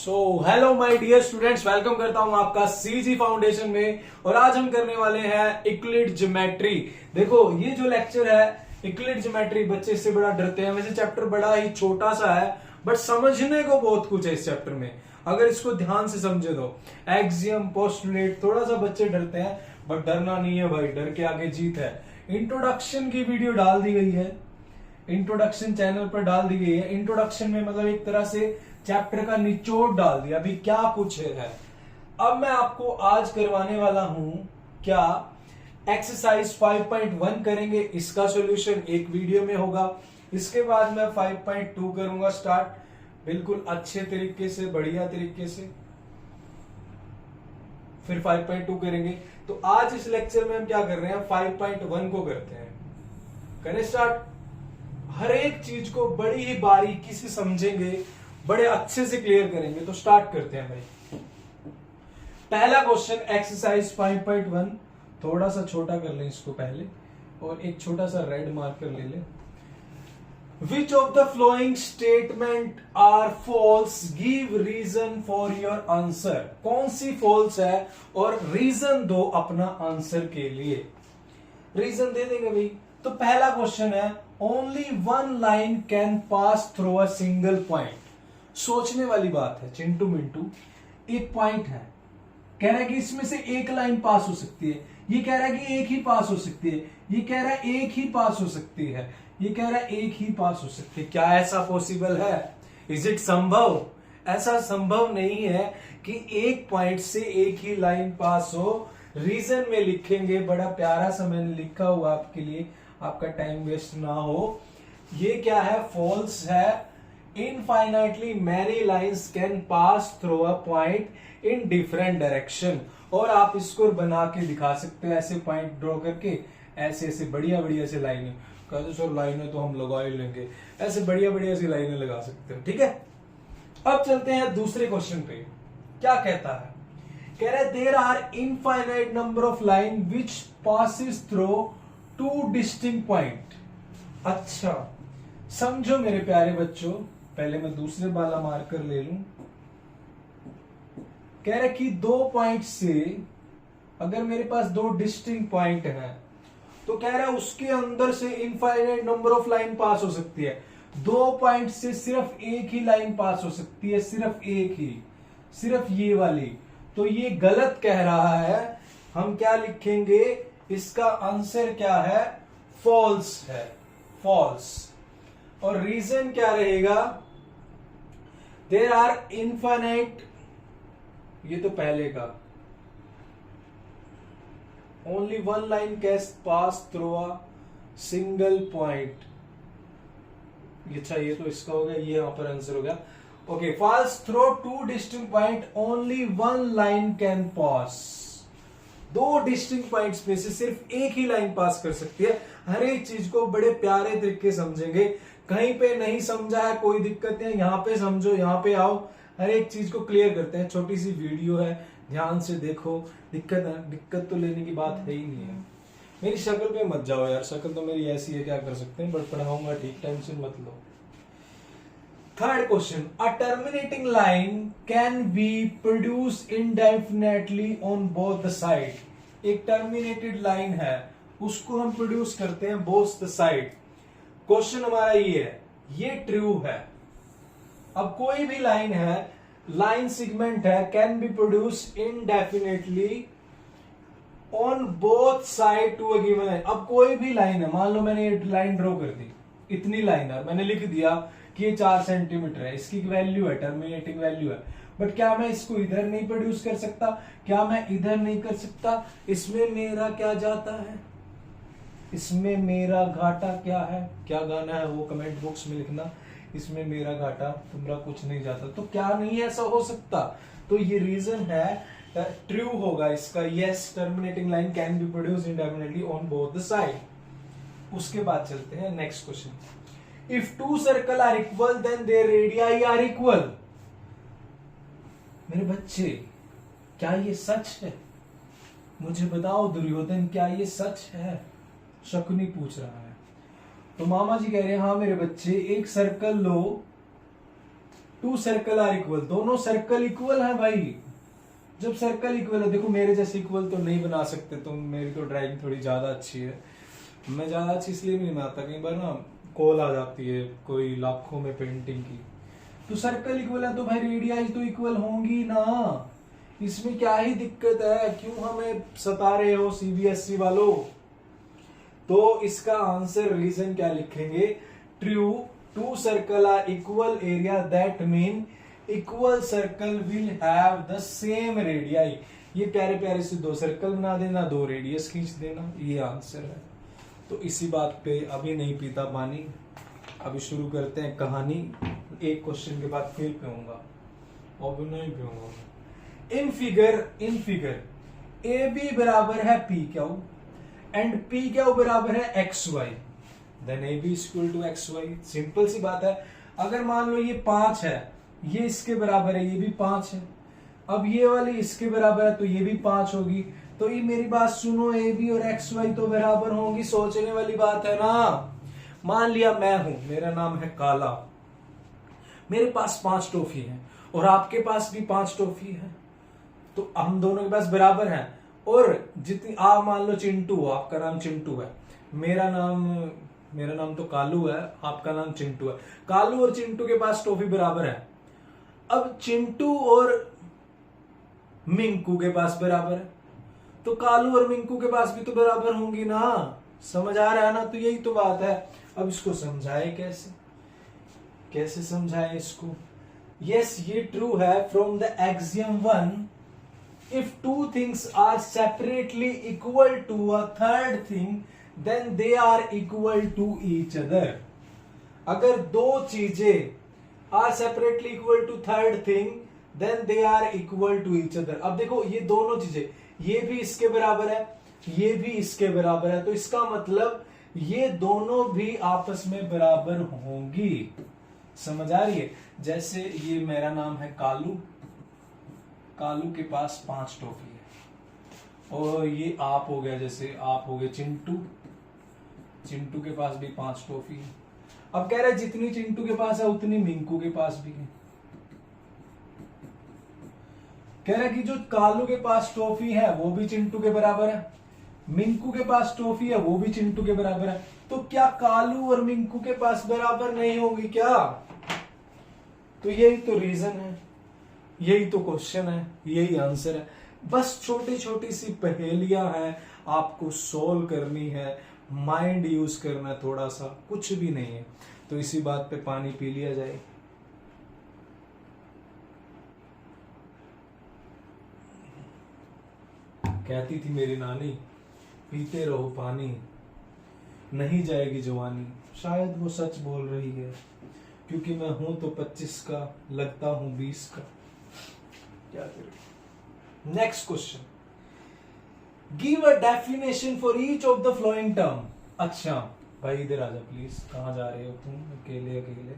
So hello my dear students, welcome करता हूं आपका सीजी फाउंडेशन में। और आज हम करने वाले हैं इक्लिड ज्योमेट्री। देखो ये जो लेक्चर है इक्लिड ज्योमेट्री, बच्चे इससे बड़ा डरते हैं। वैसे चैप्टर बड़ा ही छोटा सा है बट समझने को बहुत कुछ है इस चैप्टर में, अगर इसको ध्यान से समझे तो। एक्सियम, पोस्टुलेट, थोड़ा सा बच्चे डरते हैं बट डरना नहीं है भाई, डर के आगे जीत है। इंट्रोडक्शन की वीडियो डाल दी गई है, इंट्रोडक्शन चैनल पर डाल दी गई है। इंट्रोडक्शन में मतलब एक तरह से चैप्टर का निचोड़ डाल दिया, अभी क्या कुछ है। अब मैं आपको आज करवाने वाला हूं क्या, एक्सरसाइज 5.1 करेंगे, इसका सॉल्यूशन एक वीडियो में होगा। इसके बाद मैं 5.2 करूंगा स्टार्ट, बिल्कुल अच्छे तरीके से, बढ़िया तरीके से। फिर 5.2 करेंगे। तो आज इस लेक्चर में हम क्या कर रहे हैं, 5.1 को करते हैं। करें स्टार्ट। हर एक चीज को बड़ी ही बारीकी से समझेंगे, बड़े अच्छे से क्लियर करेंगे। तो स्टार्ट करते हैं भाई। पहला क्वेश्चन एक्सरसाइज 5.1, थोड़ा सा छोटा कर लें इसको पहले, और एक छोटा सा रेड मार्कर ले लें। Which of the flowing statement are false? Give reason for your answer. कौन सी false है और रीजन दो अपना आंसर के लिए। रीजन दे देंगे भाई। तो पहला क्वेश्चन है, only one line can pass through a single point. सोचने वाली बात है चिंटू मिंटू। एक पॉइंट है, कह रहा है कि इसमें से एक लाइन पास हो सकती है, ये कह रहा है कि एक ही पास हो सकती है, ये कह रहा है एक ही पास हो सकती है, ये कह रहा है एक ही पास हो सकती है। क्या ऐसा पॉसिबल है? इज इट संभव? ऐसा संभव नहीं है कि एक पॉइंट से एक ही लाइन पास हो। रीजन में लिखेंगे, बड़ा प्यारा सा मैंने लिखा हुआ आपके लिए, आपका टाइम वेस्ट ना हो। ये क्या है? फॉल्स है। Infinitely many lines can pass through a point in different direction. और आप इसको बना के दिखा सकते हो, ऐसे पॉइंट ड्रॉ करके, ऐसे ऐसे बढ़िया बढ़िया से लाइनें। कहते सर लाइनें तो हम लगा ही लेंगे, ऐसे बढ़िया बढ़िया सी लाइनें लगा सकते हो, ठीक है। अब चलते हैं दूसरे क्वेश्चन पे। क्या कहता है? कह रहे there are infinite number of line which passes through two distinct point. अच्छा समझो मेरे प्यारे बच्चों, पहले मैं दूसरे वाला मार्कर ले लूं। कह रहे कि दो पॉइंट से अगर मेरे पास दो डिस्टिंक्ट पॉइंट हैं तो कह रहा है उसके अंदर से इनफाइनाइट नंबर ऑफ लाइन पास हो सकती है। दो पॉइंट से सिर्फ एक ही लाइन पास हो सकती है, सिर्फ एक ही, सिर्फ ये वाली। तो ये गलत कह रहा है। हम क्या लिखेंगे? इसका आंसर क्या है? फॉल्स है, फॉल्स। और रीजन क्या रहेगा? देयर आर इनफाइनाइट, ये तो पहले का, only one line can pass through a single point. अच्छा ये तो इसका हो गया, ये यहां पर आंसर हो गया। Okay, pass through two distinct point, only one line can pass. दो डिस्टिंक्ट पॉइंट्स में से सिर्फ एक ही लाइन पास कर सकती है। हर एक चीज को बड़े प्यारे तरीके समझेंगे। कहीं पे नहीं समझा है कोई दिक्कत नहीं, यहां पे समझो, यहां पे आओ, हर एक चीज को क्लियर करते हैं। छोटी सी वीडियो है, ध्यान से देखो। दिक्कत तो लेने की बात है ही नहीं है। मेरी शक्ल पे मत जाओ यार, शक्ल तो मेरी ऐसी है, क्या कर सकते हैं, बट पढ़ाऊंगा ठीक, टेंशन मत लो। Third question, a terminating line can be produce indefinitely on both the side. एक टर्मिनेटेड लाइन है, उसको हम प्रोड्यूस करते हैं बोथ द साइड। क्वेश्चन हमारा ये है, ये ट्रू है। अब कोई भी लाइन है, लाइन सेगमेंट है, can be produce indefinitely on both side to a given line. अब कोई भी लाइन है, मान लो मैंने ये लाइन ड्रॉ कर दी, इतनी लाइन है, मैंने लिख दिया कि ये 4 सेंटीमीटर है, इसकी वैल्यू है, टर्मिनेटिंग वैल्यू है। बट क्या मैं इसको इधर नहीं प्रोड्यूस कर सकता? क्या मैं इधर नहीं कर सकता? इसमें मेरा क्या जाता है? इसमें मेरा घाटा क्या है? क्या गाना है वो कमेंट बॉक्स में लिखना। इसमें मेरा घाटा, तुम्हारा कुछ नहीं जाता। तो क्या नहीं ऐसा हो सकता? तो ये रीजन है, ट्रू होगा इसका। Yes, terminating line can be produce indefinitely on both the side. उसके बाद चलते हैं next question. If two circle are equal then their radii are equal. मेरे बच्चे, क्या ये सच है? मुझे बताओ दुर्योधन, क्या ये सच है? शकुनी पूछ रहा है। तो मामा जी कह रहे हैं हाँ मेरे बच्चे, एक सर्कल लो टू सर्कल आर इक्वल, दोनों सर्कल इक्वल है भाई। जब सर्कल इक्वल है, देखो मेरे जैसे इक्वल तो नहीं बना सकते तुम, मेरी तो ड्राइंग थोड़ी ज्यादा अच्छी है, मैं ज्यादा अच्छी इसलिए नहीं बनाता, कई बार ना कॉल आ जाती है कोई लाखों में पेंटिंग की। तो सर्कल इक्वल है तो भाई रेडियाई तो इक्वल होंगी ना, इसमें क्या ही दिक्कत है, क्यों हमें सता रहे हो सीबीएसई वालों। तो इसका आंसर रीजन क्या लिखेंगे, true, two circle are equal area that mean equal circle will have the same radii. ये प्यारे प्यारे से दो सर्कल बना देना, दो रेडियस खींच देना, ये आंसर है। तो इसी बात पे अभी नहीं पीता पानी, अभी शुरू करते हैं कहानी। एक क्वेश्चन के बाद फिर पीऊंगा, अभी नहीं पीऊंगा। इन फिगर ए बी बराबर है P Q and P Q बराबर है X Y, then A B equal to X Y. Simple सी बात है। अगर मान लो ये 5 है, ये इसके बराबर है, ये भी 5 है, अब ये वाली इसके बराबर है तो ये भी 5 होगी। तो ये मेरी बात सुनो, ए बी और एक्स वाई तो बराबर होंगी, सोचने वाली बात है ना। मान लिया मैं हूं, मेरा नाम है काला, मेरे पास 5 टॉफी है और आपके पास भी 5 टॉफी है, तो हम दोनों के पास बराबर हैं। और जितनी आप मान लो चिंटू, आपका नाम चिंटू है, मेरा नाम तो कालू है, आपका नाम चिंटू है, कालू और चिंटू के पास टॉफी बराबर है। अब चिंटू और मिंकू के पास बराबर है, तो कालू और मिंकू के पास भी तो बराबर होंगी ना, समझ आ रहा है ना। तो यही तो बात है। अब इसको समझाए कैसे समझाए इसको। यस, ये ट्रू है from the axiom 1, if two things are separately equal to a third thing then they are equal to each other. अगर दो चीजें are separately equal to third thing then they are equal to each other. अब देखो ये दोनों चीजें, ये भी इसके बराबर है, ये भी इसके बराबर है, तो इसका मतलब ये दोनों भी आपस में बराबर होंगी। समझ आ रही है। जैसे ये मेरा नाम है कालू, कालू के पास 5 टॉफी है, और ये आप हो गया, जैसे आप हो गए चिंटू, चिंटू के पास भी 5 टॉफी है। अब कह रहे जितनी चिंटू के पास है उतनी मिंकू के पास भी है। कह रहा है कि जो कालू के पास टॉफी है वो भी चिंटू के बराबर है, मिंकू के पास टॉफी है वो भी चिंटू के बराबर है। तो क्या कालू और मिंकू के पास बराबर नहीं होगी क्या? तो यही तो रीजन है, यही तो क्वेश्चन है, यही आंसर है। बस छोटी छोटी सी पहेलियां हैं, आपको सोल्व करनी है, माइंड यूज करना है थोड़ा सा, कुछ भी नहीं है। तो इसी बात पे पानी पी लिया जाए। कहती थी मेरी नानी, पीते रहो पानी नहीं जाएगी जवानी। शायद वो सच बोल रही है, क्योंकि मैं हूं तो 25 का, लगता हूं 20 का। क्या करें। Next question, give a definition for each of the following term. अच्छा भाई इधर आजा प्लीज, कहां जा रहे हो तुम अकेले अकेले।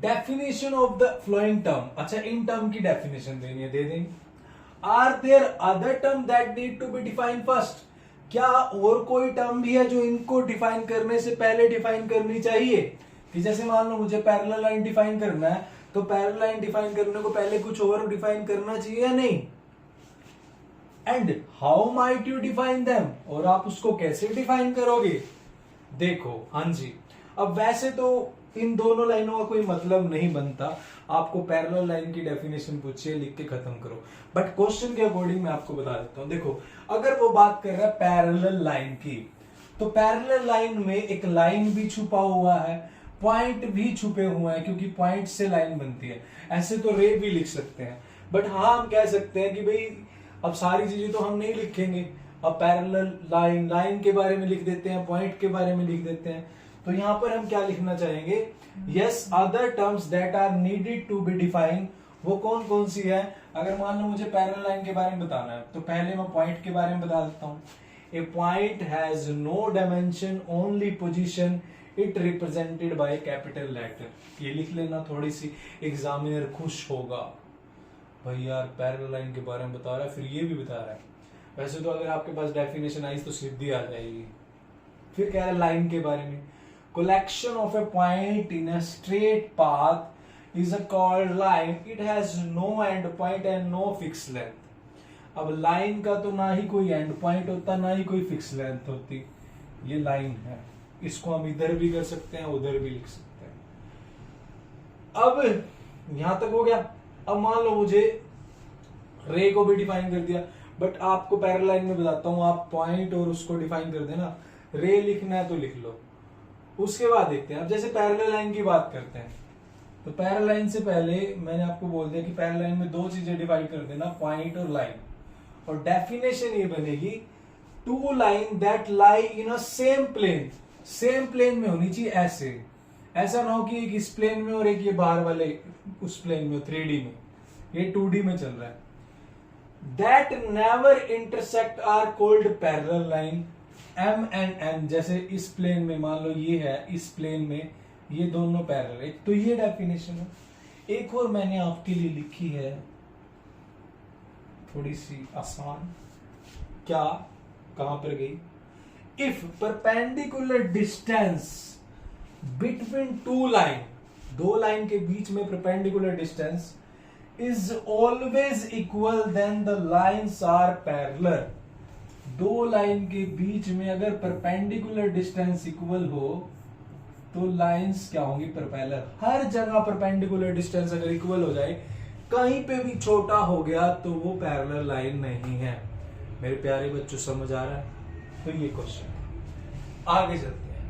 Definition of the following term. अच्छा इन टर्म की डेफिनेशन देनी है, दे देंगे। Are there other term that need to be define first. क्या और कोई टर्म भी है जो इनको डिफाइन करने से पहले डिफाइन करनी चाहिए? कि जैसे मान लो मुझे पैरेलल लाइन डिफाइन करना है, तो पैरेलल लाइन डिफाइन करने को पहले कुछ और डिफाइन करना चाहिए या नहीं? And how might you define them, और आप उसको कैसे डिफाइन करोगे? देखो हाँ जी, अब वैसे तो इन दोनों लाइनों का कोई मतलब नहीं बनता, आपको पैरेलल लाइन की डेफिनेशन पूछिए, लिख के खत्म करो। बट क्वेश्चन के अकॉर्डिंग मैं आपको बता देता हूं। देखो अगर वो बात कर रहा है पैरेलल लाइन की, तो पैरेलल लाइन में एक लाइन भी छुपा हुआ है, पॉइंट भी छुपे हुए हैं, क्योंकि पॉइंट से लाइन बनती है। ऐसे तो रे भी लिख सकते हैं, बट हाँ हम कह सकते हैं कि भाई अब सारी चीजें तो हम नहीं लिखेंगे, अब पैरेलल लाइन, लाइन के बारे में लिख देते हैं, पॉइंट के बारे में लिख देते हैं। तो यहां पर हम क्या लिखना चाहेंगे? Yes, other terms that are needed to be define. वो कौन कौन सी है? अगर मान लो मुझे पैरेलल लाइन के बारे में बताना है, तो पहले मैं पॉइंट के बारे में बता देता हूं। A point has no dimension, only position, it represented by capital letter. ये लिख लेना, थोड़ी सी एग्जामिनर खुश होगा, भाई यार पैरेलल लाइन के बारे में बता रहा है, फिर ये भी बता रहा है। वैसे तो अगर आपके पास डेफिनेशन आई तो सीधी आ जाएगी। फिर कह रहा है लाइन के बारे में, collection of a point in a straight path is a called line. It has no end point and no fixed length. अब लाइन का तो ना ही कोई एंड पॉइंट होता, ना ही कोई फिक्स लेंथ होती. ये लाइन है, इसको हम इधर भी कर सकते हैं, उधर भी लिख सकते हैं. अब यहां तक हो गया. अब मान लो मुझे रे को भी डिफाइन कर दिया, बट आपको पैरेलल लाइन में बताता हूं, आप पॉइंट और उसको डिफाइन कर देना. रे लिखना है तो लिख लो. उसके बाद देखते हैं. अब जैसे पैरेलल लाइन की बात करते हैं, तो पैरेलल लाइन से पहले मैंने आपको बोल दिया कि पैरेलल लाइन में दो चीजें डिवाइड कर देना, पॉइंट और लाइन. और डेफिनेशन ये बनेगी, two line that lie in a same plane. Same plane में होनी चाहिए. ऐसा ना हो कि एक इस प्लेन में और एक ये बाहर वाले उस प्लेन में, 3D में. ये 2D में चल रहा है. That never intersect are called parallel line. M and N, जैसे इस प्लेन में मान लो ये है, इस प्लेन में ये दोनों पैरेलल है. तो ये डेफिनेशन है. एक और मैंने आपके लिए लिखी है, थोड़ी सी आसान. क्या, कहां पर गई? If perpendicular distance between two line, दो लाइन के बीच में perpendicular distance is always equal, then the lines are parallel. दो लाइन के बीच में अगर परपेंडिकुलर डिस्टेंस इक्वल हो तो लाइंस क्या होंगी? पैरेलल. हर जगह परपेंडिकुलर डिस्टेंस अगर इक्वल हो जाए, कहीं पे भी छोटा हो गया तो वो पैरेलल लाइन नहीं है. मेरे प्यारे बच्चों, समझ आ रहा है? तो ये क्वेश्चन. आगे चलते हैं.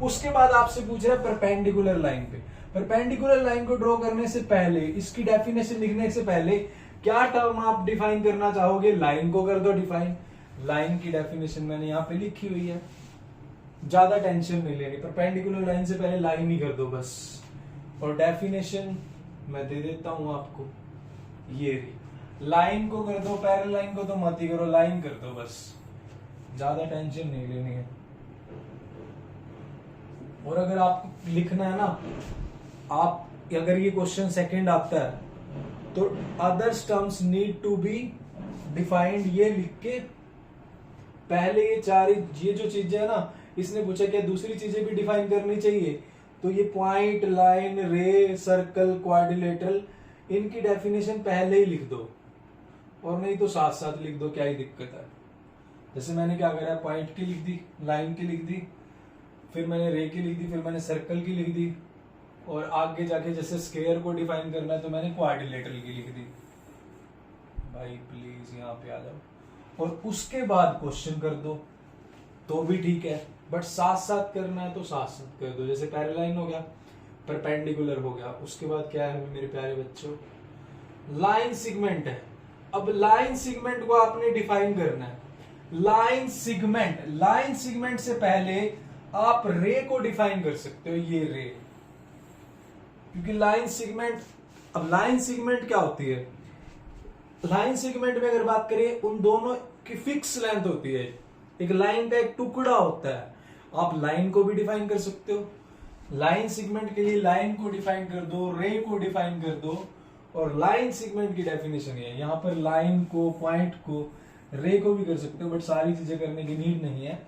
उसके बाद आपसे पूछ रहा है परपेंडिकुलर लाइन पे. परपेंडिकुलर लाइन को ड्रॉ करने से पहले, इसकी डेफिनेशन लिखने से पहले क्या टर्म आप डिफाइन करना चाहोगे? लाइन को कर दो डिफाइन. लाइन की डेफिनेशन मैंने यहां पे लिखी हुई है, ज्यादा टेंशन नहीं लेनी. परपेंडिकुलर लाइन से पहले लाइन ही कर दो बस. और डेफिनेशन मैं दे देता हूं आपको, ये रही. लाइन को कर दो, पैरेलल लाइन को तो मत ही करो, लाइन कर दो बस, ज्यादा टेंशन नहीं लेनी है. और अगर आपको लिखना है ना, आप अगर ये क्वेश्चन सेकंड आता है तो others terms need to be defined, ये लिख के पहले ये जो चीजें है ना, इसने पूछा क्या दूसरी चीजें भी डिफाइन करनी चाहिए, तो ये पॉइंट, लाइन, रे, सर्कल, क्वाड्रिलेटरल, इनकी डेफिनेशन पहले ही लिख दो. और नहीं तो साथ साथ लिख दो, क्या ही दिक्कत है. जैसे मैंने क्या करा, पॉइंट की लिख दी, लाइन की लिख दी, फिर मैंने रे की लिख दी, फिर मैंने सर्कल की लिख दी, और आगे जाके जैसे स्क्वायर को डिफाइन करना है तो मैंने क्वाड्रिलेटरल की लिख दी. भाई प्लीज यहाँ पे आ जाओ. और उसके बाद क्वेश्चन कर दो तो भी ठीक है, बट साथ साथ करना है तो साथ साथ कर दो. जैसे पैरेलल लाइन हो गया, परपेंडिकुलर हो गया, उसके बाद क्या है मेरे प्यारे बच्चों? लाइन सिगमेंट है. अब लाइन सिगमेंट को आपने डिफाइन करना है. लाइन सिगमेंट से पहले आप रे को डिफाइन कर सकते हो. ये रे, क्योंकि लाइन सिगमेंट, अब लाइन सिगमेंट क्या होती है? लाइन सेगमेंट में अगर बात करें, उन दोनों की फिक्स लेंथ होती है. एक लाइन का एक टुकड़ा होता है. आप लाइन को भी डिफाइन कर सकते हो. लाइन सेगमेंट के लिए लाइन को डिफाइन कर दो, रे को डिफाइन कर दो. और लाइन सेगमेंट की डेफिनेशन है, यहां पर लाइन को, पॉइंट को, रे को भी कर सकते हो, बट सारी चीजें करने की नीड नहीं है.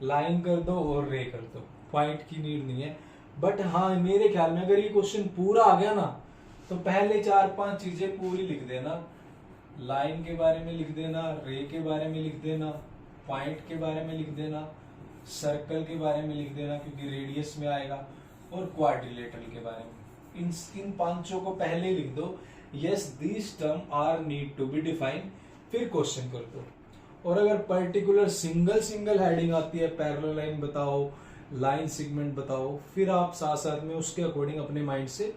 लाइन कर दो और रे कर दो, पॉइंट की नीड नहीं है. बट हाँ, मेरे ख्याल में अगर ये क्वेश्चन पूरा आ गया ना, तो पहले 4-5 चीजें पूरी लिख देना. लाइन के बारे में लिख देना, रे के बारे में लिख देना, पॉइंट के बारे में लिख देना, सर्कल के बारे में लिख देना क्योंकि रेडियस में आएगा, और क्वाड्रिलेटरल के बारे में. इन पांचों को पहले लिख दो. Yes, this term are need to be define. फिर क्वेश्चन कर दो. और अगर पर्टिकुलर सिंगल हेडिंग आती है, पैरेलल लाइन बताओ, लाइन सेगमेंट बताओ, फिर आप साथ साथ में उसके अकॉर्डिंग अपने माइंड से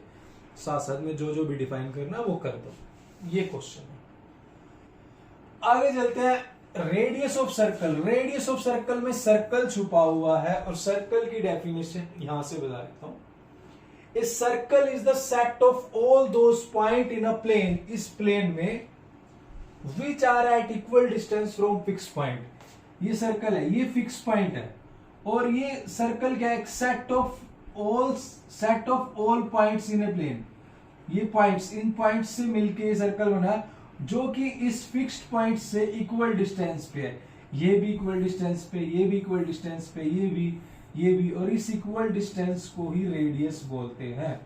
साथ साथ में जो भी डिफाइन करना वो कर दो. ये क्वेश्चन है. आगे चलते हैं. Radius of circle. Radius of circle में सर्कल छुपा हुआ है, और सर्कल की डेफिनेशन यहां से बता देता हूं. A circle is the set of all those point in a plane, इस प्लेन में, which are at equal distance from fix point. ये सर्कल है, ये फिक्स पॉइंट है, और ये सर्कल क्या है? Set of all points in a plane. ये पॉइंट्स, इन पॉइंट्स से मिलके सर्कल बना है, जो कि इस फिक्स्ड पॉइंट से इक्वल डिस्टेंस पे है. ये भी इक्वल डिस्टेंस पे, ये भी इक्वल डिस्टेंस पे, ये भी, ये भी, और इस इक्वल डिस्टेंस को ही रेडियस बोलते हैं।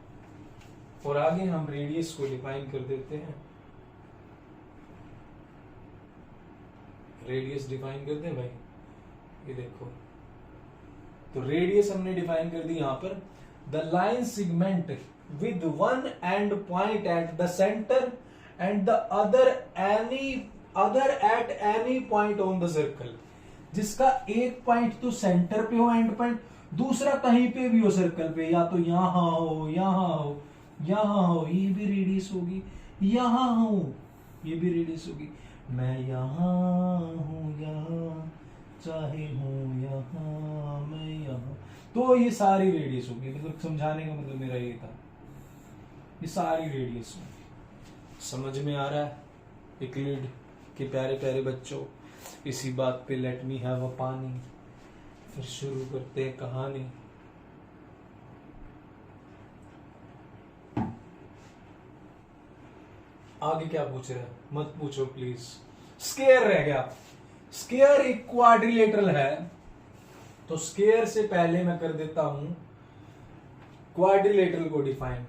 और आगे हम रेडियस को डिफाइन कर देते हैं। रेडियस डिफाइन कर दें भाई, ये देखो, तो रेडियस हमने डिफाइन कर दी यहां पर, the line segment with one and point at the centre and the other at any point on the circle, जिसका एक पॉइंट तो सेंटर पे हो, एंड पॉइंट, दूसरा कहीं पे भी हो सर्कल पे, या तो यहां हो, यहां हो, यहां हो, ये भी रेडियस होगी, यहां हो, ये भी रेडियस होगी, मैं यहां हूं, यहां चाहे हूं, यहां मैं यहां, तो ये सारी रेडियस होगी। मतलब समझाने का मतलब मेरा ये था, ये सारी रेडियस होगी। समझ में आ रहा है यूक्लिड के प्यारे प्यारे बच्चों? इसी बात पे लेट मी हैव अ पानी। फिर शुरू करते हैं कहानी। आगे क्या पूछ रहे हैं? मत पूछो प्लीज। स्केयर रह गया। स्केयर एक क्वाड्रिलेटरल है, तो स्केयर से पहले मैं कर देता हूं क्वाड्रिलेटरल को डिफाइन।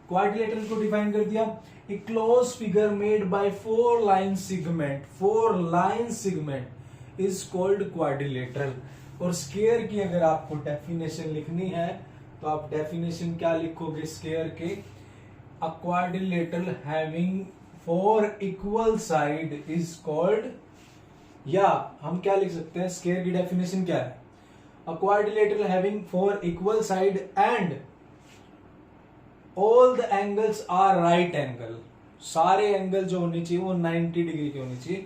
क्वाड्रिलेटरल को डिफाइन कर दिया, a close figure made by four line segment is called quadrilateral. और स्केयर की अगर आपको डेफिनेशन लिखनी है तो आप डेफिनेशन क्या लिखोगे स्केयर के? A quadrilateral having four equal side is called, या हम क्या लिख सकते हैं, स्केयर की डेफिनेशन क्या है? A quadrilateral having four equal side and all the angles are right angle, सारे एंगल जो होनी चाहिए वो 90 डिग्री की होनी चाहिए,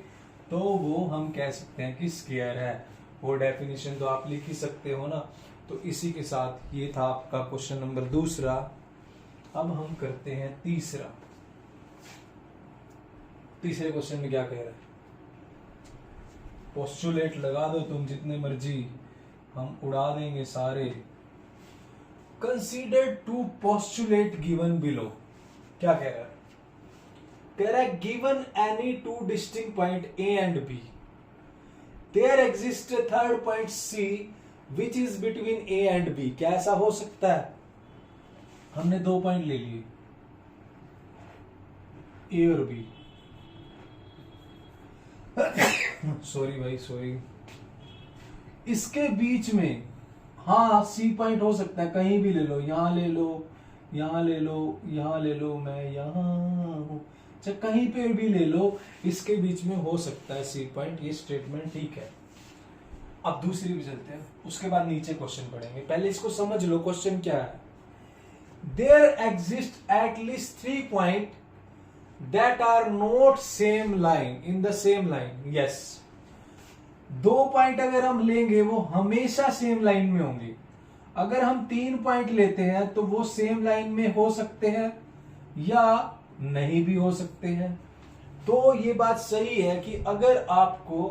तो वो हम कह सकते हैं कि स्केयर है। वो डेफिनेशन तो आप लिख ही सकते हो ना। तो इसी के साथ ये था आपका क्वेश्चन नंबर दूसरा। अब हम करते हैं तीसरा। तीसरे क्वेश्चन में क्या कह रहा है? पोस्टुलेट लगा दो तुम जितने मर्जी, हम उड़ा देंगे सारे। Consider two postulate given below. क्या कह रहा है? कह रहा है given any two distinct point A and B, there exist a third point C which is between A and B. क्या ऐसा हो सकता है? हमने दो पॉइंट ले लिए, ए और बी। सॉरी भाई सॉरी। इसके बीच में हाँ सी पॉइंट हो सकता है, कहीं भी ले लो, यहां ले लो, यहां ले लो, यहां ले लो, मैं यहां हूं, चाहे कहीं पे भी ले लो, इसके बीच में हो सकता है सी पॉइंट। ये स्टेटमेंट ठीक है। अब दूसरी भी चलते हैं, उसके बाद नीचे क्वेश्चन पढ़ेंगे। पहले इसको समझ लो क्वेश्चन क्या है। There exist at least 3 points that are not same line in the same line. Yes. दो पॉइंट अगर हम लेंगे वो हमेशा सेम लाइन में होंगे। अगर हम 3 पॉइंट लेते हैं तो वो सेम लाइन में हो सकते हैं या नहीं भी हो सकते हैं। तो ये बात सही है कि अगर आपको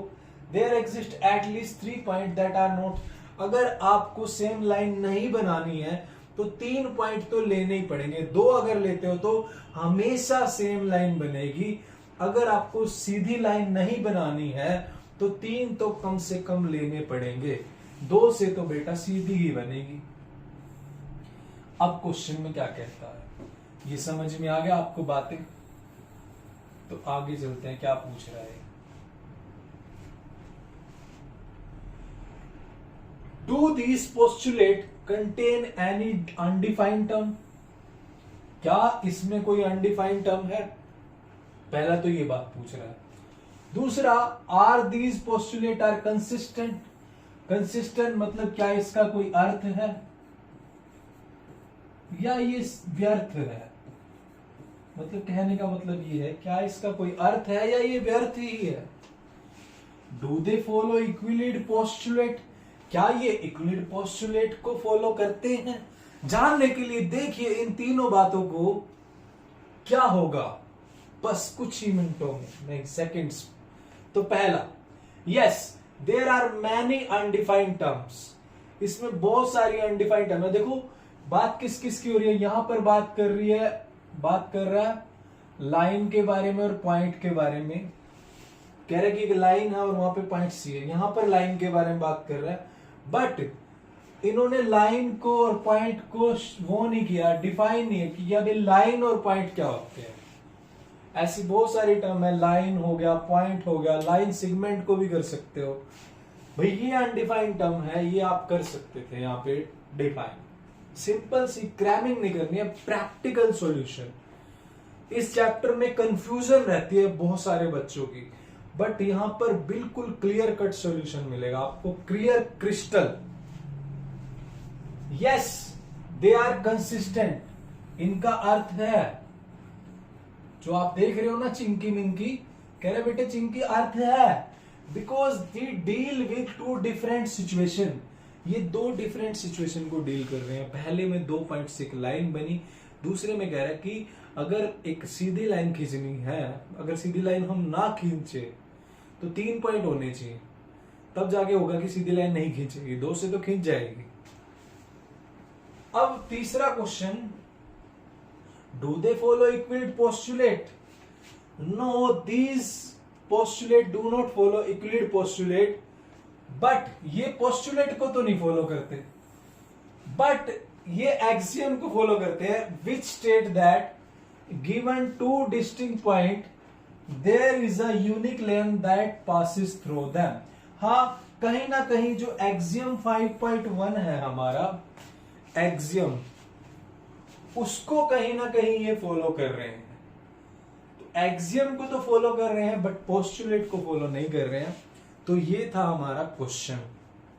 there exist at least 3 points that are not, अगर आपको सेम लाइन नहीं बनानी है तो 3 पॉइंट तो लेने ही पड़ेंगे। 2 अगर लेते हो तो हमेशा सेम लाइन बनेगी। अगर आपको सीधी लाइन नहीं बनानी है तो 3 तो कम से कम लेने पड़ेंगे, 2 से तो बेटा सीधी ही बनेगी। अब क्वेश्चन में क्या कहता है, ये समझ में आ गया आपको बातें? तो आगे चलते हैं, क्या पूछ रहा है। Do these postulate contain any undefined term? क्या इसमें कोई अनडिफाइंड टर्म है? पहला तो ये बात पूछ रहा है। दूसरा, are these postulate are consistent. Consistent मतलब क्या इसका कोई अर्थ है या ये व्यर्थ है? मतलब कहने का मतलब ये है, क्या इसका कोई अर्थ है या ये व्यर्थ ही है? Do they follow Euclid postulate? क्या ये इक्विलिड पोस्टुलेट को फॉलो करते हैं? जानने के लिए देखिए इन तीनों बातों को क्या होगा बस कुछ ही मिनटों में, नहीं सेकंड्स। तो पहला, yes there are many undefined terms. इसमें बहुत सारी अनडिफाइंड टर्म है। देखो बात किस किस की हो रही है, यहां पर बात कर रहा है लाइन के बारे में और पॉइंट के बारे में। कह रहा है कि एक लाइन है और वहां पे पॉइंट सी है। यहां पर लाइन के बारे में बात कर रहा है, बट इन्होंने लाइन को और पॉइंट को वो नहीं किया, डिफाइन नहीं किया अभी लाइन और पॉइंट क्या होते हैं। ऐसी बहुत सारी टर्म है, लाइन हो गया, पॉइंट हो गया, लाइन सेगमेंट को भी कर सकते हो भाई, ये अनडिफाइंड टर्म है, ये आप कर सकते थे यहाँ पे डिफाइन। सिंपल सी क्रैमिंग नहीं करनी है, प्रैक्टिकल सॉल्यूशन। इस चैप्टर में कंफ्यूजन रहती है बहुत सारे बच्चों की, बट यहां पर बिल्कुल क्लियर कट सॉल्यूशन मिलेगा आपको, clear crystal. Yes, they are consistent. इनका अर्थ है, जो आप देख रहे हो ना चिंकी मिंकी, कह रहे बेटे चिंकी अर्थ है, because they deal with to different situation. ये दो डिफरेंट सिचुएशन को डील कर रहे हैं। पहले में 2 पॉइंट से एक लाइन बनी, दूसरे में कह रहा है कि अगर एक सीधी लाइन खींचनी है, अगर सीधी लाइन हम ना खींचे तो 3 पॉइंट होने चाहिए, तब जाके होगा कि सीधी लाइन नहीं खींचेगी, 2 से तो खींच जाएगी। अब तीसरा question, do they follow Euclid postulate? No, these postulate do not follow Euclid postulate, but ये पोस्टुलेट को तो नहीं फॉलो करते, बट ये एक्सियम को फॉलो करते हैं, which state that given 2 distinct point there is a unique line that passes through them. हाँ, कहीं ना कहीं जो एक्सियम 5.1 है हमारा एक्सियम, उसको कहीं ना कहीं ये फॉलो कर रहे हैं। तो एक्सियम को तो फॉलो कर रहे हैं, बट पोस्टुलेट को फॉलो नहीं कर रहे हैं। तो ये था हमारा क्वेश्चन।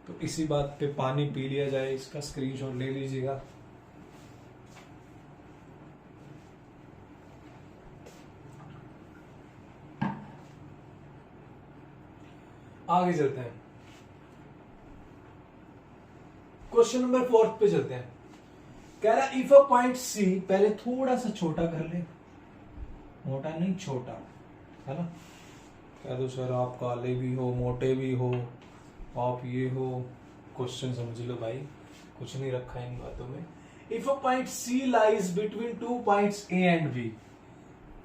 तो इसी बात पे पानी पी लिया जाए, इसका स्क्रीनशॉट ले लीजिएगा। आगे चलते हैं, क्वेश्चन नंबर 4 पे चलते हैं। कह रहा इफ अ पॉइंट सी, पहले थोड़ा सा छोटा कर ले, मोटा नहीं छोटा, है ना। कह दो सर आप काले भी हो, मोटे भी हो, आप ये हो, क्वेश्चन समझ लो भाई, कुछ नहीं रखा है इन बातों में। If a point C lies between 2 points A and B,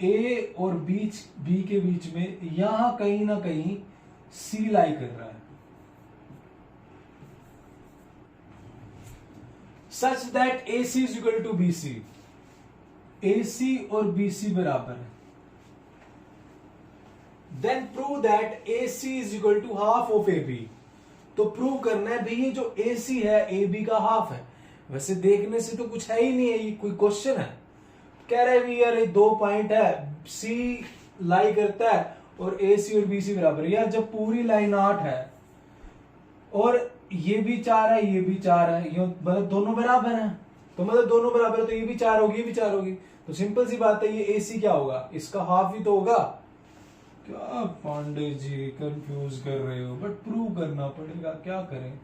A और बी के बीच में यहां कहीं ना कहीं सी लाई कर रहा है, such that A C is equal to B C, A C और बी सी बराबर है, then prove that A C is equal to half of A B. तो प्रूव करना है भाई, ये जो ए सी है ए बी का हाफ है। वैसे देखने से तो कुछ है ही नहीं है, ये कोई क्वेश्चन है? कह रहे हैं यार ये 2 पॉइंट है, सी लाई करता है और ए सी और बी सी बराबर है। यार जब पूरी लाइन 8 है और ये भी 4 है, ये भी 4 है, ये मतलब दोनों बराबर हैं, तो मतलब दोनों बराबर है तो ये भी 4 होगी, ये भी 4 होगी। तो सिंपल सी बात है, ये ए सी क्या होगा, इसका हाफ ही तो होगा। क्या पांडे जी कंफ्यूज कर रहे हो, बट प्रूव करना पड़ेगा, क्या करें।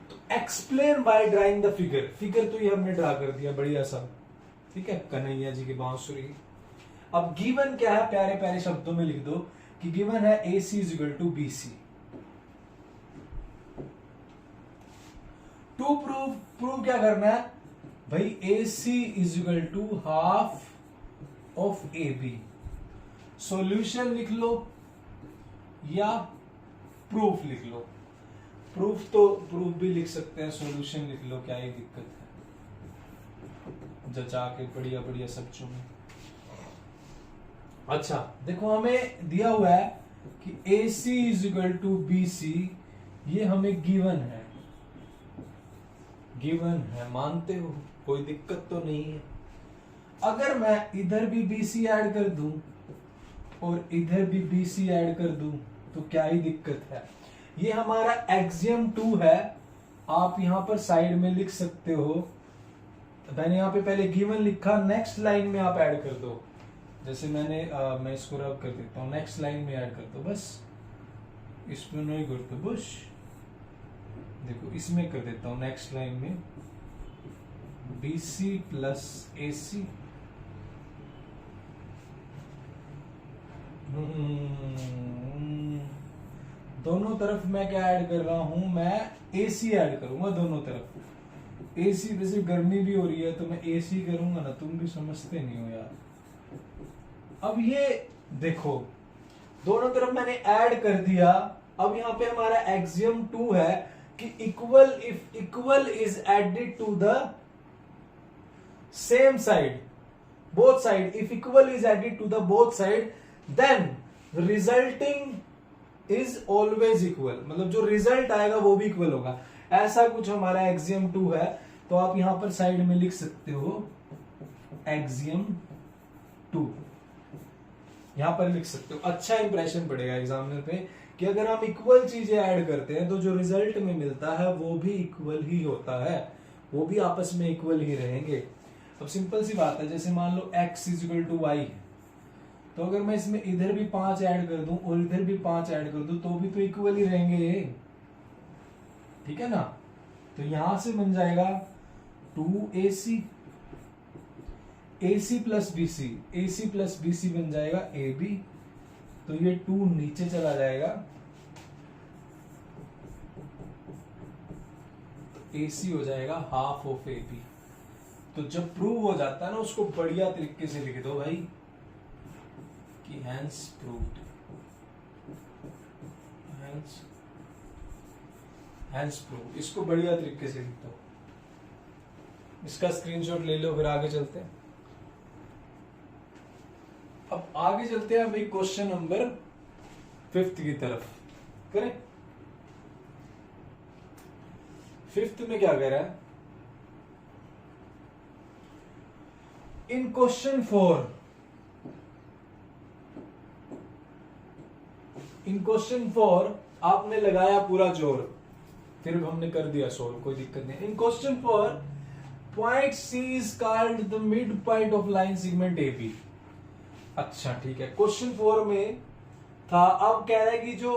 तो explain by drawing the figure. Figure तो ये हमने ड्रा कर दिया, बढ़िया सा, ठीक है, कन्हैया जी की बांसुरी। अब गिवन क्या है, प्यारे प्यारे शब्दों में लिख दो कि गिवन है A C is equal to B C. To prove क्या करना है भाई, A C is equal to half of A B. Solution लिख लो या प्रूफ लिख लो, प्रूफ भी लिख सकते हैं, सॉल्यूशन लिख लो, क्या ही दिक्कत है, जचा के बढ़िया बढ़िया सब्चों में। अच्छा देखो, हमें दिया हुआ है कि A C is equal to B C, ये हमें गिवन है, मानते हो, कोई दिक्कत तो नहीं है। अगर मैं इधर भी बी सी ऐड कर दूं और इधर भी बी सी ऐड कर दूं तो क्या ही दिक्कत है। ये हमारा एक्सियम 2 है, आप यहां पर साइड में लिख सकते हो। तो मैंने यहां पे पहले गिवन लिखा, नेक्स्ट लाइन में आप ऐड कर दो, जैसे मैं इसको रब कर देता हूं, नेक्स्ट लाइन में ऐड कर दो, बस इसमें नहीं करते, बस देखो इसमें कर देता हूं, नेक्स्ट लाइन में बी सी प्लस ए सी। दोनों तरफ मैं क्या ऐड कर रहा हूं, मैं AC ऐड करूंगा दोनों तरफ। AC वैसे गर्मी भी हो रही है तो मैं AC करूंगा ना, तुम भी समझते नहीं हो यार। अब ये देखो, दोनों तरफ मैंने ऐड कर दिया। अब यहाँ पे हमारा एक्सियम 2 है, कि equal, if equal is added to the same side, both side, if equal is added to the both side, then resulting is always equal, मतलब जो रिजल्ट आएगा वो भी इक्वल होगा। ऐसा कुछ हमारा एक्सियम 2 है, तो आप यहां पर साइड में लिख सकते हो एक्सियम 2, यहां पर लिख सकते हो। अच्छा इंप्रेशन पड़ेगा एग्जामिनर पे कि अगर हम इक्वल चीजें ऐड करते हैं तो जो रिजल्ट में मिलता है वो भी इक्वल ही होता है, वो भी आपस में इक्वल ही रहेंगे। अब सिंपल सी बात है, जैसे मान लो x इक्वल टू वाई है, तो अगर मैं इसमें इधर भी 5 ऐड कर दूं और इधर भी 5 ऐड कर दूं तो भी तो इक्वल ही रहेंगे, ठीक है ना। तो यहां से बन जाएगा 2ac, AC plus BC, AC plus BC बन जाएगा AB, तो ये 2 नीचे चला जाएगा, तो AC हो जाएगा हाफ ऑफ AB। तो जब प्रूव हो जाता है ना, उसको बढ़िया तरीके से लिख दो भाई कि हैंस प्रूव्ड, हैंस प्रूव्ड, इसको बढ़िया तरीके से लिख दो। इसका स्क्रीनशॉट ले लो, फिर आगे चलते हैं। अब आगे चलते हैं भाई क्वेश्चन नंबर 5 की तरफ, करें। 5 में क्या कह रहा है, इन क्वेश्चन 4, इन क्वेश्चन 4 आपने लगाया पूरा जोर, फिर हमने कर दिया सोल्व, कोई दिक्कत नहीं। In question 4 point C is called the mid point of line segment AB। अच्छा ठीक है, क्वेश्चन 4 में था, अब कह रहा है कि जो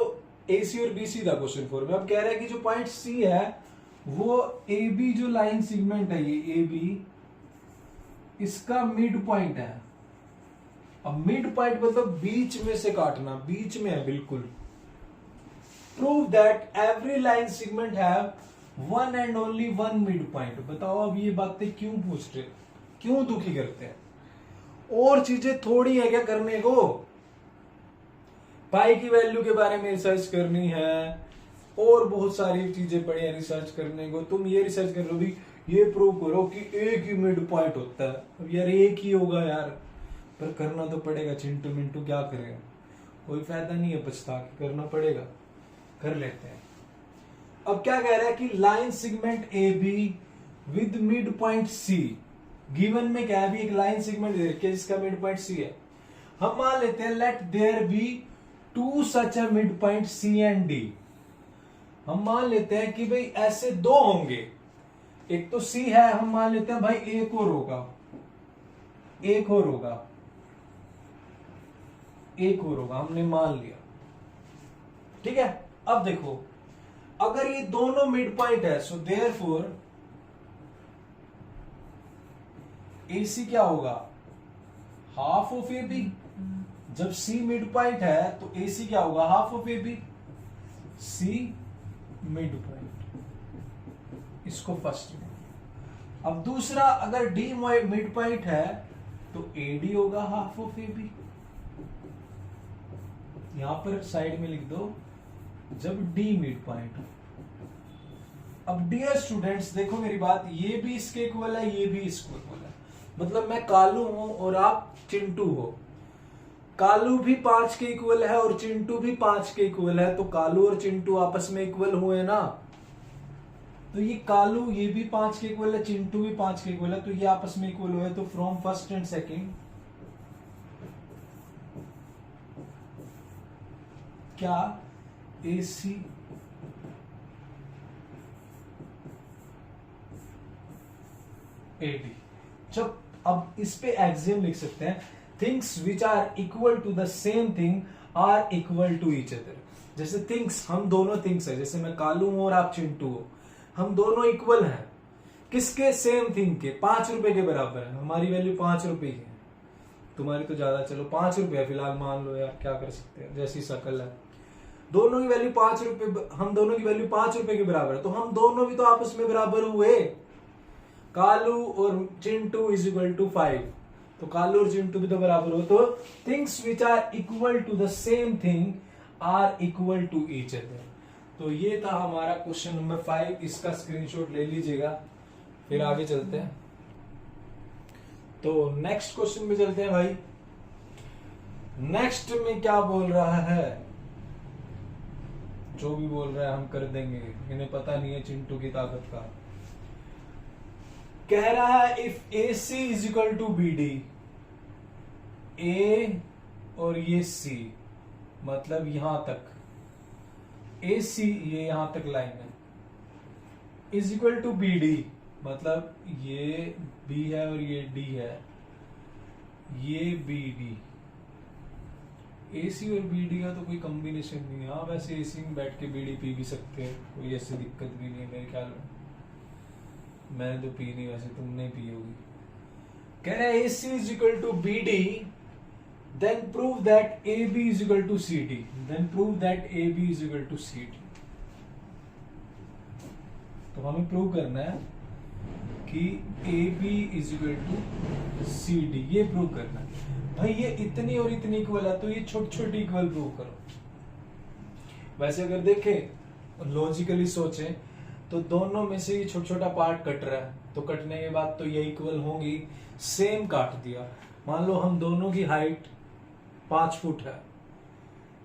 AC और BC था क्वेश्चन 4 में, अब कह रहा है कि जो पॉइंट C है वो AB जो लाइन सेगमेंट है, ये AB इसका मिड पॉइंट है। अब मिड पॉइंट मतलब बीच में से काटना, बीच में है बिल्कुल। Prove that every line segment have one and only one mid point. बताओ अब ये बातें क्यों पूछ रहे, क्यों दुखी करते हैं? और चीजें थोड़ी है क्या करने को? पाई की वैल्यू के बारे में रिसर्च करनी है और बहुत सारी चीजें पड़ी है रिसर्च करने को। तुम ये रिसर्च कर लो भी, ये प्रूव करो कि एक ही मिड पॉइंट होता है। अब यार एक ही होगा यार, पर करना तो पड़ेगा। चिंटू मिंटू क्या करेगा, कोई फायदा नहीं है पछता के, करना पड़ेगा, कर लेते हैं। अब क्या कह रहा है कि line segment A B with mid point C, given में क्या है भी, एक लाइन सेगमेंट दे रखी है जिसका मिड पॉइंट सी है। हम मान लेते हैं let there be two such a mid point C and D. हम मान लेते हैं कि भाई ऐसे दो होंगे, एक तो सी है, हम मान लेते हैं भाई एक और होगा, एक और होगा, एक और होगा, हमने मान लिया, ठीक है। अब देखो, अगर ये दोनों मिड पॉइंट है, सो देयरफॉर AC क्या होगा, हाफ ऑफ ए बी। जब C मिड पॉइंट है तो AC क्या होगा, half of A B. C mid point, इसको फर्स्ट में। अब दूसरा, अगर D मिड पॉइंट है तो AD होगा हाफ ऑफ ए बी। यहां पर साइड में लिख दो जब D मिड पॉइंट हो। अब डियर स्टूडेंट्स देखो मेरी बात, ये भी इसके इक्वल है, ये भी इसको इक्वल है। मतलब मैं कालू हूं और आप चिंटू हो, कालू भी 5 के इक्वल है और चिंटू भी 5 के इक्वल है, तो कालू और चिंटू आपस में इक्वल हुए ना। तो ये कालू ये भी 5 के इक्वल है, चिंटू भी 5 के इक्वल है, तो ये आपस में इक्वल हुए। तो फ्रॉम फर्स्ट एंड सेकेंड क्या AC AD। जब अब इस पे एक्सियम लिख सकते हैं, things which are equal to the same thing are equal to each other. जैसे थिंग्स, हम दोनों थिंग्स है, जैसे मैं कालू हूं और आप चिंटू हो, हम दोनों इक्वल हैं। किसके? सेम थिंग के। 5 रुपए के बराबर है, हमारी वैल्यू 5 रुपए ही है, तुम्हारी तो ज्यादा, चलो 5 रुपए फिलहाल मान लो यार, क्या कर सकते हैं, जैसी शकल है। दोनों की वैल्यू 5 रुपए, हम दोनों की वैल्यू 5 रुपए के बराबर है, तो हम दोनों भी तो आपस में बराबर हुए। कालू और चिंटू इज इक्वल टू 5, तो कालू और चिंटू भी तो बराबर हो। तो things which are equal to the same thing are equal to each other. तो ये था हमारा क्वेश्चन नंबर 5, इसका स्क्रीनशॉट ले लीजिएगा, फिर आगे चलते हैं। तो नेक्स्ट क्वेश्चन में चलते हैं भाई। नेक्स्ट में क्या बोल रहा है, जो भी बोल रहा है हम कर देंगे, इन्हें पता नहीं है चिंटू की ताकत का। कह रहा है इफ AC is equal to BD, A और ये C, मतलब यहां तक AC, ये यहां तक लाइन है, इज इक्वल टू BD, मतलब ये B है और ये D है, ये BD। AC और BD का तो कोई कॉम्बिनेशन नहीं है। हाँ वैसे AC में बैठ के BD पी भी सकते हैं, कोई ऐसी दिक्कत भी नहीं है मेरे ख्याल में। मैंने तो पी नहीं, वैसे तुमने पी होगी। कह रहा है AC is equal to BD, then prove that AB is equal to CD, then prove that AB is equal to CD। तो हमें प्रूव करना है कि AB is equal to CD, ये प्रूव करना है भाई। ये इतनी और इतनी इक्वल है, तो ये छोटी छोटी इक्वल प्रूव करो। वैसे अगर देखें लॉजिकली सोचें तो दोनों में से ये छोटा छोटा पार्ट कट रहा है, तो कटने के बाद तो ये इक्वल होंगी। सेम काट दिया, मान लो हम दोनों की हाइट 5 फुट है,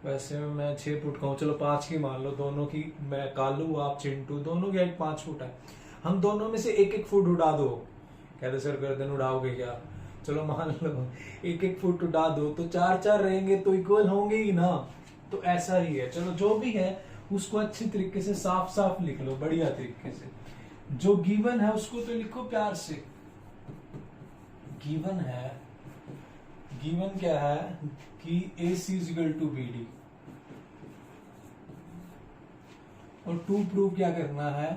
वैसे मैं 6 फुट का हूं, चलो 5 की मान लो, दोनों की, मैं कालू आप चिंटू, दोनों की हाइट 5 फुट है। हम दोनों में से एक एक फुट उड़ा दो, कहते सर गर्दन उड़ाओगे क्या, चलो मान लो एक एक फुट उड़ा दो, तो 4-4 रहेंगे तो इक्वल होंगे ही ना। तो ऐसा ही है, चलो जो भी है उसको अच्छी तरीके से साफ साफ लिख लो, बढ़िया तरीके से। जो गिवन है उसको तो लिखो प्यार से। गिवन है, गिवन क्या है कि AC is equal to BD, और टू प्रूव क्या करना है,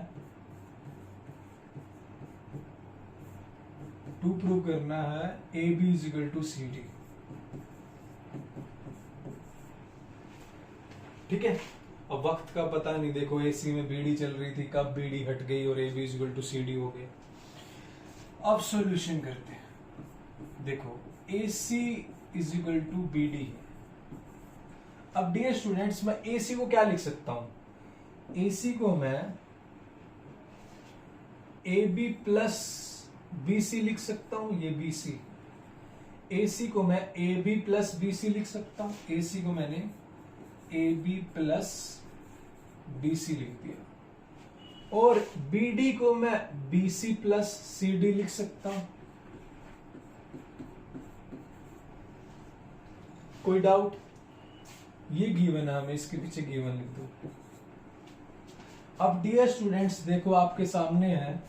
टू प्रूव करना है AB is equal to CD। ठीक है, अब वक्त का पता नहीं, देखो AC में BD चल रही थी, कब BD हट गई और AB is equal to CD हो गया। अब सॉल्यूशन करते हैं। देखो AC is equal to BD है। अब डियर स्टूडेंट्स, मैं AC को क्या लिख सकता हूं, AC को मैं AB प्लस BC लिख सकता हूं, ये BC। AC को मैं AB प्लस BC लिख सकता हूं, AC को मैंने AB प्लस BC लिख दिया। और BD को मैं BC प्लस CD लिख सकता हूं। कोई डाउट? ये गिवन है, हमें इसके पीछे गिवन लिख दो। अब डियर स्टूडेंट्स देखो आपके सामने है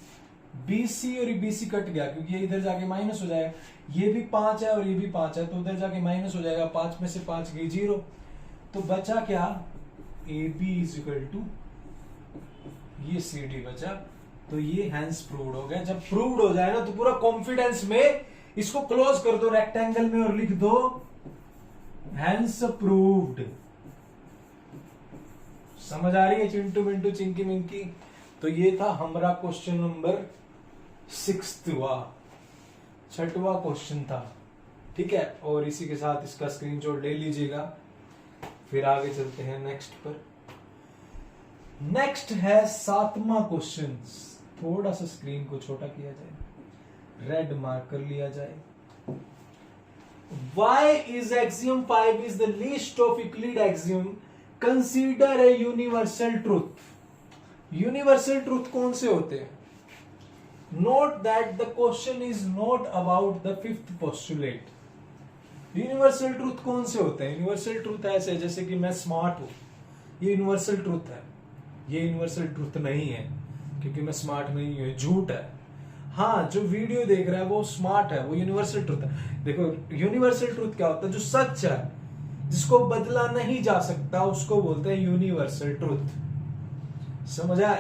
BC और BC कट गया, क्योंकि ये इधर जाके माइनस हो जाएगा। ये भी 5 है और ये भी 5 है, तो उधर जाके माइनस हो जाएगा, 5 में से 5 गई 0। तो बचा क्या, AB इज इक्वल टू ये CD बचा। तो ये हैंस प्रूव्ड हो गया। जब प्रूव्ड हो जाए ना तो पूरा कॉन्फिडेंस में इसको क्लोज कर दो रेक्टेंगल में और लिख दो हैंस प्रूव्ड। समझ आ रही है चिंटू मिंटू चिंकी मिंकी? तो ये था हमारा क्वेश्चन नंबर 6 हुआ, 6वां क्वेश्चन था। ठीक है, और इसी के साथ इसका स्क्रीनशॉट ले लीजिएगा, फिर आगे चलते हैं नेक्स्ट पर। नेक्स्ट है 7वां क्वेश्चन। थोड़ा सा स्क्रीन को छोटा किया जाए, रेड मार्क कर लिया जाए। Why is axiom 5 is the least of Euclid axiom? Consider a universal truth. Universal truth कौन से होते हैं? Note that the question is not about the 5th postulate. Universal truth कौन से होते हैं? Universal truth ऐसे जैसे कि मैं स्मार्ट हूं, ये यूनिवर्सल ट्रूथ है। ये यूनिवर्सल ट्रूथ नहीं है क्योंकि मैं स्मार्ट नहीं हूं, झूठ है। हाँ, जो वीडियो देख रहा है वो स्मार्ट है, वो यूनिवर्सल ट्रूथ है। देखो यूनिवर्सल ट्रूथ क्या होता है, जो सच है, जिसको बदला नहीं जा सकता, उसको बोलते हैं यूनिवर्सल ट्रूथ। समझा?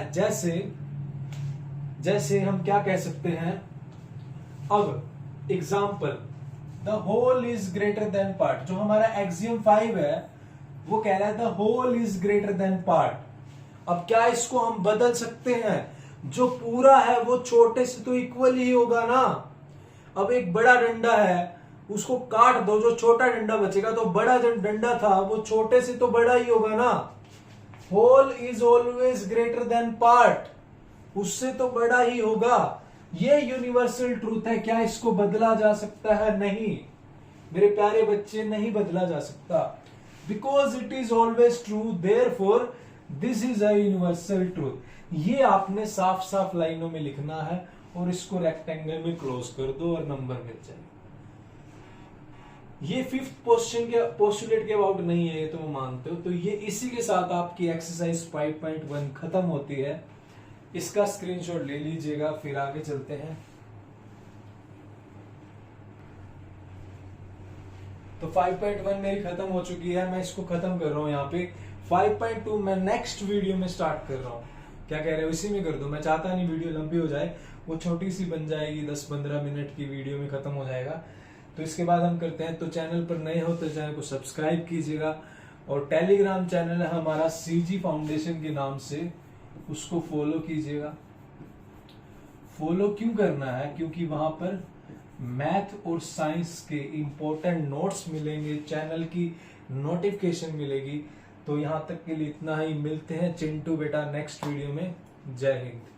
जैसे हम क्या कह सकते हैं, अब example, the whole is greater than part. जो हमारा एक्सियम 5 है वो कह रहा है the whole is greater than part. अब क्या इसको हम बदल सकते हैं? जो पूरा है वो छोटे से तो इक्वल ही होगा ना। अब एक बड़ा डंडा है, उसको काट दो, जो छोटा डंडा बचेगा, तो बड़ा जो डंडा था वो छोटे से तो बड़ा ही होगा ना। Whole is always greater than part, उससे तो बड़ा ही होगा। ये यूनिवर्सल ट्रूथ है। क्या इसको बदला जा सकता है? नहीं मेरे प्यारे बच्चे, नहीं बदला जा सकता। Because it is always true, therefore this is a universal truth. ये आपने साफ साफ लाइनों में लिखना है और इसको रेक्टेंगल में क्लोज कर दो और नंबर मिल जाएगा। ये फिफ्थ क्वेश्चन के पोस्टुलेट के अबाउट नहीं है, ये तो मानते हो। तो ये इसी के साथ आपकी एक्सरसाइज 5.1 खत्म होती है। इसका स्क्रीनशॉट ले लीजिएगा, फिर आगे चलते हैं। तो 5.1 मेरी खत्म हो चुकी है, मैं इसको खत्म कर रहा हूं यहाँ पे। 5.2 मैं नेक्स्ट वीडियो में स्टार्ट कर रहा हूँ। क्या कह रहे हो, इसी में कर दो। मैं चाहता नहीं वीडियो लंबी हो जाए, वो छोटी सी बन जाएगी, 10-15 मिनट की वीडियो में खत्म हो जाएगा। तो इसके बाद हम करते हैं। तो चैनल पर नए हो तो चैनल को सब्सक्राइब कीजिएगा और टेलीग्राम चैनल है हमारा सीजी फाउंडेशन के नाम से, उसको फॉलो कीजिएगा। फॉलो क्यों करना है? क्योंकि वहां पर मैथ और साइंस के इंपॉर्टेंट नोट्स मिलेंगे, चैनल की नोटिफिकेशन मिलेगी। तो यहां तक के लिए इतना ही। मिलते हैं चिंटू बेटा नेक्स्ट वीडियो में। जय हिंद।